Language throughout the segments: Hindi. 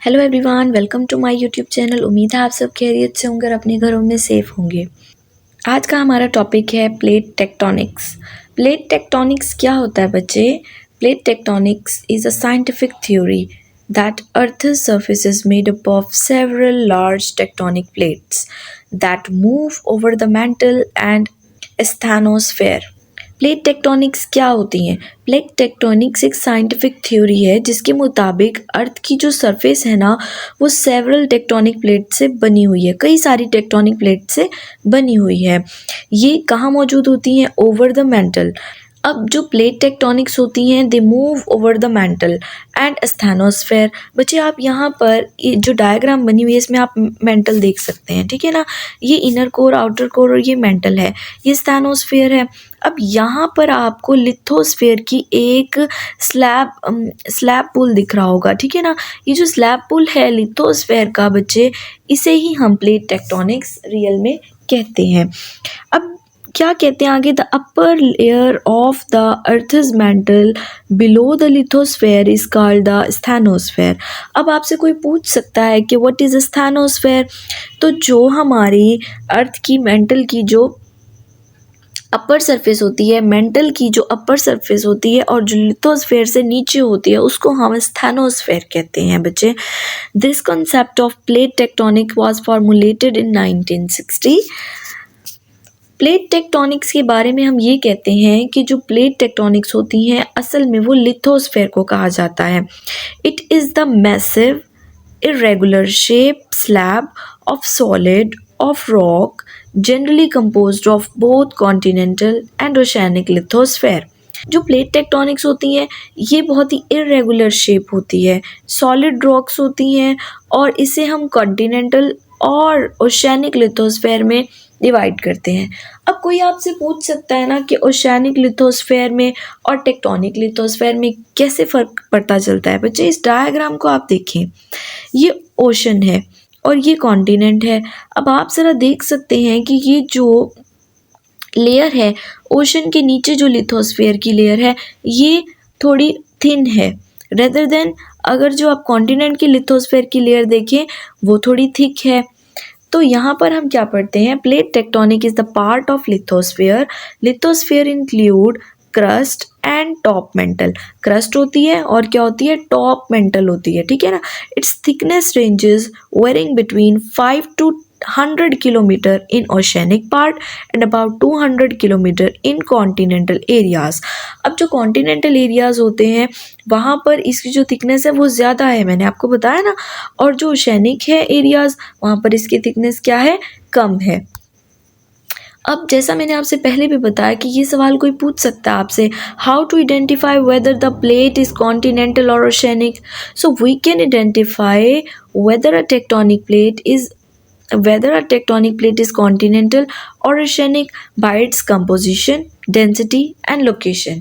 Hello everyone, welcome to my YouTube channel. उम्मीद है आप सब खैरियत से होंगे और अपने घरों में सेफ होंगे। आज का हमारा टॉपिक है प्लेट टेक्टोनिक्स। प्लेट टेक्टोनिक्स क्या होता है बच्चे? Plate tectonics is a scientific theory that Earth's surface is made up of several large tectonic plates that move over the mantle and asthenosphere. Plate tectonics क्या होती हैं? प्लेट टेक्टोनिक्स एक साइंटिफिक थ्योरी है जिसके मुताबिक अर्थ की जो सरफेस है ना, वो सेवरल टेक्टोनिक प्लेट से बनी हुई है, कई सारी टेक्टोनिक प्लेट से बनी हुई है। ये कहाँ मौजूद होती हैं? Over the mental. अब जो प्लेट टेक्टोनिक्स होती हैं they move over the mental and asthenosphere. बच्चे आप यहाँ पर ये जो डायग्राम बनी हुई है इसमें आप मेंटल देख सकते हैं, ठीक है ना। ये इनर कोर, आउटर कोर और ये मेंटल है, ये एस्थेनोस्फेयर है। अब यहाँ पर आपको लिथोस्फेयर की एक स्लैब पुल दिख रहा होगा, ठीक है ना। ये जो स्लैब पुल है लिथोस्फेयर का बच्चे, इसे ही हम प्लेट टेक्टोनिक्स रियल में कहते हैं। अब क्या कहते हैं आगे? The upper layer of the earth's mantle below the lithosphere is called the asthenosphere. अब आपसे कोई पूछ सकता है कि व्हाट इज स्थैनोस्फेयर? तो जो हमारी अर्थ की मेंटल की जो अपर सरफेस होती है, मेंटल की जो अपर सरफेस होती है और जो लिथोस्फेयर से नीचे होती है, उसको हम स्थैनोस्फेयर कहते हैं बच्चे। This concept of plate tectonic was formulated in 1960। Plate tectonics के बारे में हम ये कहते हैं कि जो प्लेट टेक्टोनिक्स होती हैं असल में वो लिथोस्फेयर को कहा जाता है। It is the massive irregular shape slab of solid of rock generally composed of both continental and oceanic lithosphere। जो प्लेट टेक्टोनिक्स होती हैं ये बहुत ही इरेगुलर शेप होती है, सॉलिड रॉक्स होती हैं और इसे हम कॉन्टिनेंटल और ओशियानिक लिथोस्फेयर में डिवाइड करते हैं। अब कोई आपसे पूछ सकता है ना कि ओशियानिक लिथोस्फेयर में और टेक्टोनिक लिथोस्फेयर में कैसे फ़र्क पता चलता है? बच्चे इस डायग्राम को आप देखें, ये ओशन है और ये कॉन्टिनेंट है। अब आप ज़रा देख सकते हैं कि ये जो लेयर है ओशन के नीचे, जो लिथोस्फेयर की लेयर है ये थोड़ी थिन है, रेदर देन अगर जो आप कॉन्टिनेंट की लिथोस्फेयर की लेयर देखें वो थोड़ी थिक है। तो यहाँ पर हम क्या पढ़ते हैं? Plate tectonic is the part of lithosphere. Lithosphere include crust and top mental. Crust होती है और क्या होती है? टॉप मेंटल होती है, ठीक है ना। Its thickness ranges varying between 5 to 100 kilometre in oceanic part and about 200 kilometre in continental areas. अब जो कॉन्टिनेंटल एरियाज होते हैं वहाँ पर इसकी जो थिकनेस है वो ज़्यादा है, मैंने आपको बताया ना। और जो ओशियनिक है एरियाज वहाँ पर इसकी थिकनेस क्या है? कम है। अब जैसा मैंने आपसे पहले भी बताया कि ये सवाल कोई पूछ सकता है आपसे, how to identify whether the plate is continental और oceanic. So we can identify whether a tectonic plate is continental or oceanic by its composition, density and location।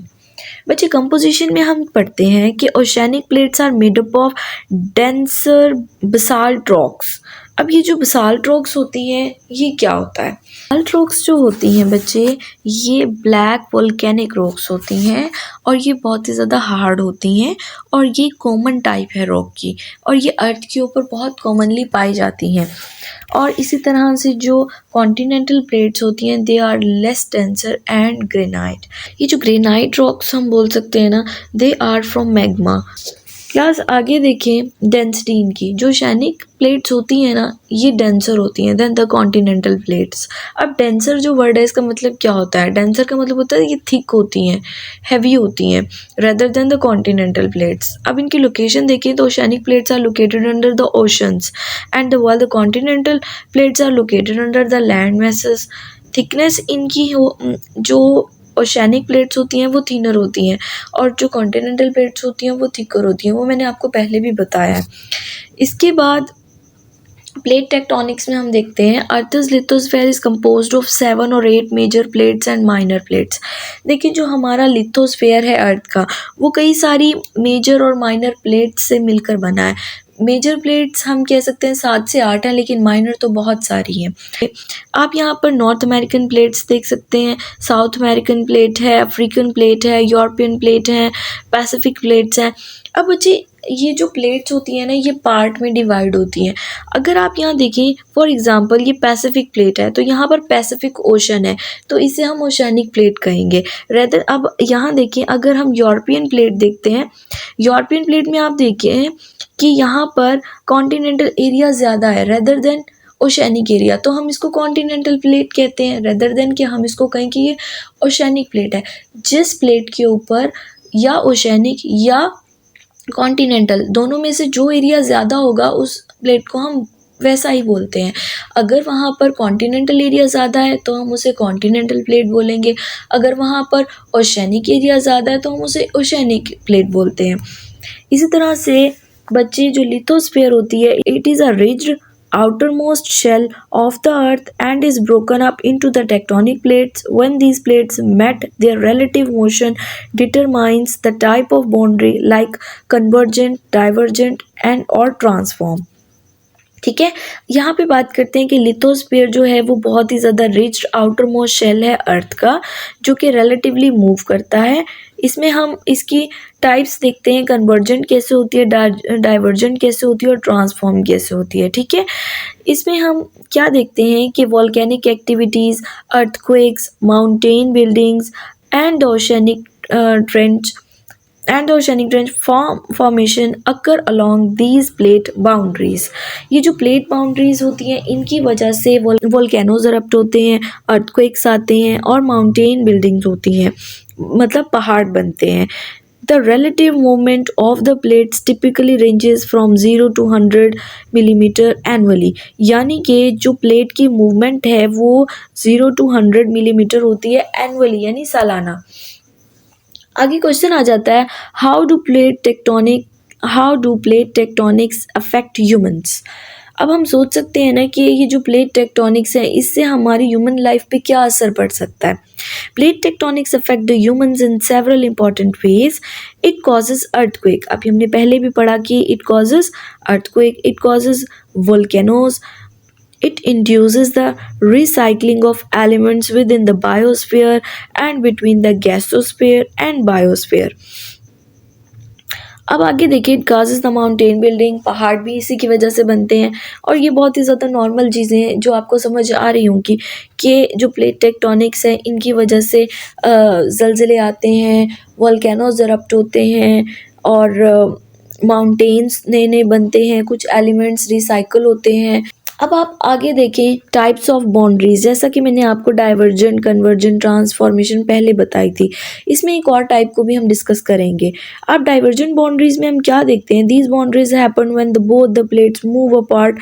बच्चे कंपोजिशन में हम पढ़ते हैं कि oceanic plates are made up of denser basalt rocks. अब ये जो बसाल्ट रॉक्स होती हैं ये क्या होता है? बसाल्ट रॉक्स जो होती हैं बच्चे ये ब्लैक वोल्केनिक रॉक्स होती हैं और ये बहुत ही ज़्यादा हार्ड होती हैं और ये कॉमन टाइप है रॉक की और ये अर्थ के ऊपर बहुत कॉमनली पाई जाती हैं। और इसी तरह से जो कॉन्टिनेंटल प्लेट्स होती हैं they are less denser and granite. ये जो ग्रेनाइट रॉक्स हम बोल सकते हैं ना, they are from magma. Class आगे देखें डेंसिटी इनकी। जो ओशियनिक प्लेट्स होती हैं ना ये डेंसर होती हैं देन द कॉन्टिनेंटल प्लेट्स। अब डेंसर जो वर्ड है इसका मतलब क्या होता है? डेंसर का मतलब होता है ये थिक होती हैं, हैवी होती हैं rather than the continental plates. अब इनकी लोकेशन देखें तो oceanic plates are located under the oceans and while the continental plates are located under the land masses. Thickness इनकी जो ओशियनिक प्लेट्स होती हैं वो थिनर होती हैं और जो कॉन्टिनेंटल प्लेट्स होती हैं वो थिकर होती हैं, वो मैंने आपको पहले भी बताया है। इसके बाद प्लेट टेक्टोनिक्स में हम देखते हैं earth's lithosphere is composed of 7 or 8 major plates and minor plates. देखिए जो हमारा लिथोस्फेयर है अर्थ का वो कई सारी मेजर और माइनर प्लेट्स से मिलकर बना है। मेजर प्लेट्स हम कह सकते हैं 7 से 8 हैं लेकिन माइनर तो बहुत सारी हैं। आप यहाँ पर नॉर्थ अमेरिकन प्लेट्स देख सकते हैं, साउथ अमेरिकन प्लेट है, अफ्रीकन प्लेट है, यूरोपियन प्लेट है, पैसिफिक प्लेट्स हैं। अब बच्चे ये जो प्लेट्स होती हैं ना, ये पार्ट में डिवाइड होती हैं। अगर आप यहाँ देखें, फॉर एग्जांपल ये पैसिफिक प्लेट है, तो यहाँ पर पैसिफिक ओशन है, तो इसे हम ओशनिक प्लेट कहेंगे। रेदर अब यहाँ देखें, अगर हम यूरोपियन प्लेट देखते हैं, यूरोपियन प्लेट में आप देखें कि यहाँ पर कॉन्टिनेंटल एरिया ज़्यादा है रेदर देन ओशनिक एरिया, तो हम इसको कॉन्टिनेंटल प्लेट कहते हैं रेदर देन कि हम इसको कहें कि ये ओशनिक प्लेट है। जिस प्लेट के ऊपर या ओशनिक या कॉन्टिनेंटल दोनों में से जो एरिया ज़्यादा होगा उस प्लेट को हम वैसा ही बोलते हैं। अगर वहाँ पर कॉन्टिनेंटल एरिया ज़्यादा है तो हम उसे कॉन्टिनेंटल प्लेट बोलेंगे, अगर वहाँ पर ओशनिक एरिया ज़्यादा है तो हम उसे ओशनिक प्लेट बोलते हैं। इसी तरह से बच्चे, जो लिथोस्फीयर होती है, it is a rigid outermost shell of the earth and is broken up into the tectonic plates. When these plates met, their relative motion determines the type of boundary like convergent, divergent and or transform. ठीक है, यहाँ पे बात करते हैं कि लिथोस्फीयर जो है वो बहुत ही ज़्यादा रिच आउटर मोस्ट शेल है अर्थ का, जो कि रिलेटिवली मूव करता है। इसमें हम इसकी टाइप्स देखते हैं, कन्वर्जेंट कैसे होती है, डाइवर्जेंट कैसे होती है और ट्रांसफॉर्म कैसे होती है। ठीक है, इसमें हम क्या देखते हैं कि volcanic activities, earthquakes, mountain buildings and oceanic trench formation occur along these plate boundaries. ये जो प्लेट बाउंड्रीज होती हैं, इनकी वजह से वोल्केनोज एरप्ट होते हैं, अर्थक्वेक्स आते हैं और माउंटेन बिल्डिंग्स होती हैं, मतलब पहाड़ बनते हैं। The relative movement of the plates typically ranges from 0 to 100 millimeter annually. यानी कि जो प्लेट की मूवमेंट है वो 0 to 100 मिलीमीटर होती है एनुअली, यानी सालाना। आगे क्वेश्चन आ जाता है, how do plate tectonics affect humans. अब हम सोच सकते हैं ना कि ये जो प्लेट टेक्टोनिक्स है, इससे हमारी ह्यूमन लाइफ पे क्या असर पड़ सकता है। Plate tectonics affect the humans in several important ways. It causes earthquake, अभी हमने पहले भी पढ़ा कि it causes earthquake, it causes volcanoes, it induces the recycling of elements within the biosphere and between the gasosphere and biosphere. अब आगे देखिए, it causes the mountain building, पहाड़ भी इसी की वजह से बनते हैं और ये बहुत ही ज़्यादा नॉर्मल चीज़ें हैं जो आपको समझ आ रही होंगी कि जो प्लेट टेक्टोनिक्स है इनकी वजह से ज़लज़ले आते हैं, वोल्केनोज एरप्ट होते हैं और माउंटेन्स नए नए बनते हैं, कुछ एलिमेंट्स रिसाइकल होते हैं। अब आप आगे देखें टाइप्स ऑफ बाउंड्रीज, जैसा कि मैंने आपको डाइवर्जेंट, कन्वर्जेंट, ट्रांसफॉर्मेशन पहले बताई थी, इसमें एक और टाइप को भी हम डिस्कस करेंगे। अब डाइवर्जेंट बाउंड्रीज में हम क्या देखते हैं, these boundaries happen when the both the plates move apart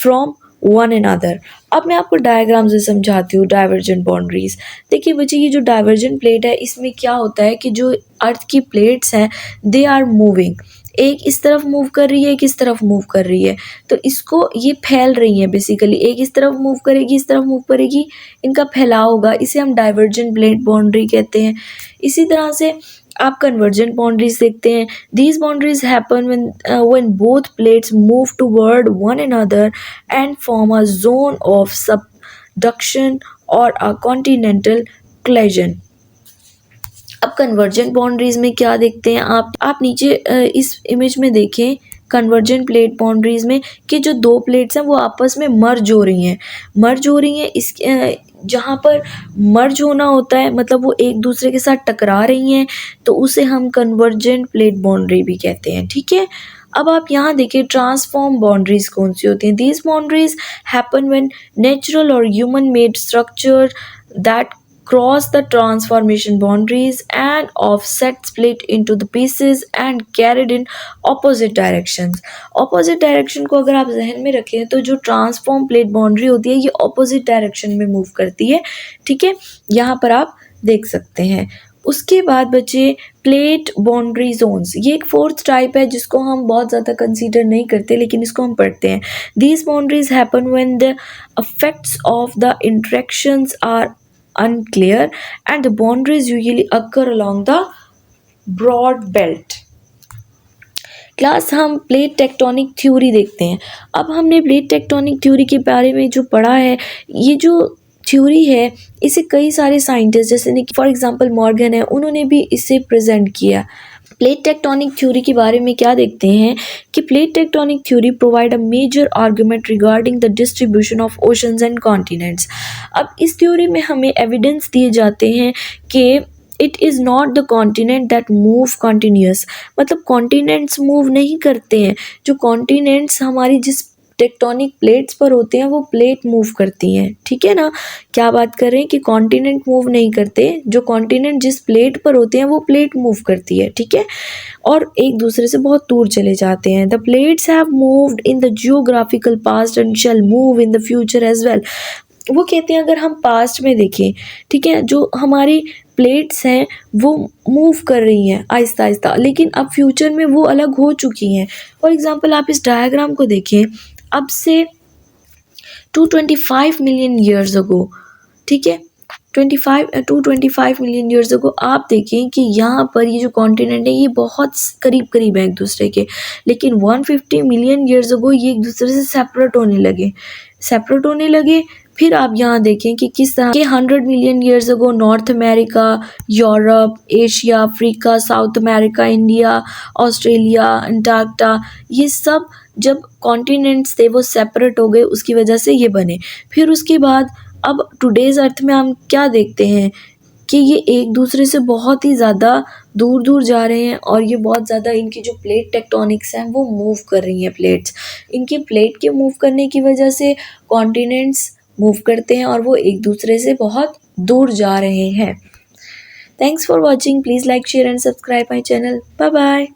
from one another. अब मैं आपको डायग्राम से समझाती हूँ डाइवर्जेंट बाउंड्रीज। देखिए बच्चे, ये जो डाइवर्जेंट प्लेट है इसमें क्या होता है कि जो अर्थ की प्लेट्स हैं दे आर मूविंग, एक इस तरफ मूव कर रही है, एक इस तरफ मूव कर रही है, तो इसको ये फैल रही है बेसिकली, एक इस तरफ मूव करेगी, इस तरफ मूव करेगी, इनका फैलाव होगा, इसे हम डाइवर्जेंट प्लेट बाउंड्री कहते हैं। इसी तरह से आप कन्वर्जेंट बाउंड्रीज देखते हैं, these boundaries happen when both plates move toward one another and form a zone of subduction और अ कॉन्टिनेंटल क्लेजन। अब कन्वर्जेंट बाउंड्रीज में क्या देखते हैं आप नीचे इस इमेज में देखें, कन्वर्जेंट प्लेट बाउंड्रीज में कि जो दो प्लेट्स हैं वो आपस में मर्ज हो रही हैं इस जहाँ पर मर्ज होना होता है, मतलब वो एक दूसरे के साथ टकरा रही हैं, तो उसे हम कन्वर्जेंट प्लेट बाउंड्री भी कहते हैं। ठीक है, अब आप यहाँ देखिए ट्रांसफॉर्म बाउंड्रीज कौन सी होती हैं। These boundaries happen when natural और human made structure that cross the transformation boundaries and offset split into the pieces and carried in opposite directions. opposite direction को अगर आप जहन में रखें तो जो ट्रांसफॉर्म प्लेट बाउंड्री होती है ये opposite direction में मूव करती है। ठीक है, यहाँ पर आप देख सकते हैं। उसके बाद बचे प्लेट बाउंड्री जोन्स, ये एक फोर्थ टाइप है जिसको हम बहुत ज़्यादा कंसीडर नहीं करते लेकिन इसको हम पढ़ते हैं। These boundaries happen when the effects of the interactions are unclear and the boundaries usually occur along the broad belt. Class हम प्लेट टेक्टोनिक थ्योरी देखते हैं। अब हमने प्लेट टेक्टोनिक थ्योरी के बारे में जो पढ़ा है, ये जो थ्योरी है इसे कई सारे साइंटिस्ट जैसे फॉर एग्जांपल मॉर्गन है, उन्होंने भी इसे प्रेजेंट किया। प्लेट टेक्टोनिक थ्योरी के बारे में क्या देखते हैं कि plate tectonic theory provide a major argument regarding the distribution of oceans and continents. अब इस थ्योरी में हमें एविडेंस दिए जाते हैं कि it is not the continent that move continuous, मतलब कॉन्टिनेंट्स मूव नहीं करते हैं। जो कॉन्टिनेंट्स हमारी जिस टेक्टोनिक प्लेट्स पर होते हैं वो प्लेट मूव करती हैं, ठीक है ना। क्या बात कर रहे हैं कि कॉन्टिनेंट मूव नहीं करते, जो कॉन्टिनेंट जिस प्लेट पर होते हैं वो प्लेट मूव करती है, ठीक है, और एक दूसरे से बहुत दूर चले जाते हैं। The plates have moved in the geographical past and shall move in the future as well. वो कहते हैं अगर हम पास्ट में देखें, ठीक है, जो हमारी प्लेट्स हैं वो मूव कर रही हैं आहिस्ता आहिस्ता, लेकिन अब फ्यूचर में वो अलग हो चुकी हैं। फॉर एग्जांपल आप इस डायग्राम को देखें, अब से 225 मिलियन ईयर्स अगो, ठीक है, 225 मिलियन ईयर्स अगो आप देखें कि यहाँ पर ये जो कॉन्टिनेंट है ये बहुत करीब करीब है एक दूसरे के, लेकिन 150 मिलियन ईयर्स अगो ये एक दूसरे से सेपरेट होने लगे। फिर आप यहाँ देखें कि किस तरह के 100 million years ago north America, Europe, Asia, Africa, south America, India, Australia, Antarctica, ये सब जब कॉन्टिनेंट्स थे वो सेपरेट हो गए, उसकी वजह से ये बने। फिर उसके बाद अब टुडेज़ अर्थ में हम क्या देखते हैं कि ये एक दूसरे से बहुत ही ज़्यादा दूर दूर जा रहे हैं, और ये बहुत ज़्यादा इनकी जो प्लेट टेक्टोनिक्स हैं वो मूव कर रही हैं प्लेट्स। इनकी प्लेट के मूव करने की वजह से कॉन्टिनेंट्स मूव करते हैं और वो एक दूसरे से बहुत दूर जा रहे हैं। Thanks for watching, please like share and subscribe my channel. Bye bye.